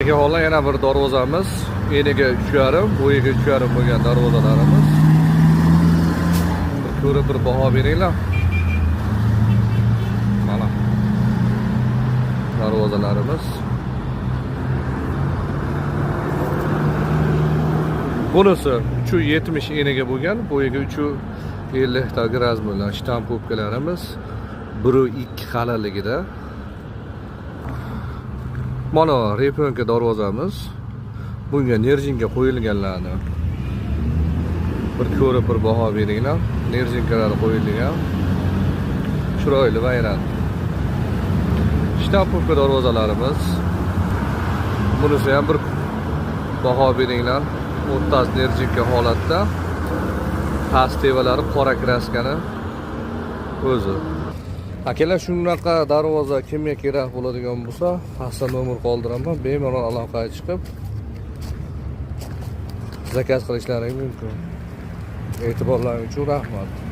Eniga holan yana bir darvozamiz. Eniga 3,5, bo'yiga 3,5 bo'lgan darvozalarimiz. Bir ko'rib bir baho beringlar. Mana. Darvozalarimiz. Bunisi 370 eniga bo'lgan, bo'yiga 350 ta graz bo'lgan shtampopkalarimiz 1.2 qalinligida. Mana reponka darvozamiz. Bunga nerjinga qo'yilganlarni bir ko'rib bir baho beringlar. Nerjinkalari qo'yilgan. Chiroyli vayron. Shtampopka darvozalarimiz. Bunisi ham bir baho beringlar. O'rtas nerjinka holatda. Past tevalari qora kraskani o'zi. Akalar shunaqa darvoza kimga kerak bo'ladigan bo'lsa, pastda nomer qoldiraman, bemalol aloqaga chiqib zakaz qilishlaringiz mumkin. E'tiborlaringiz uchun rahmat.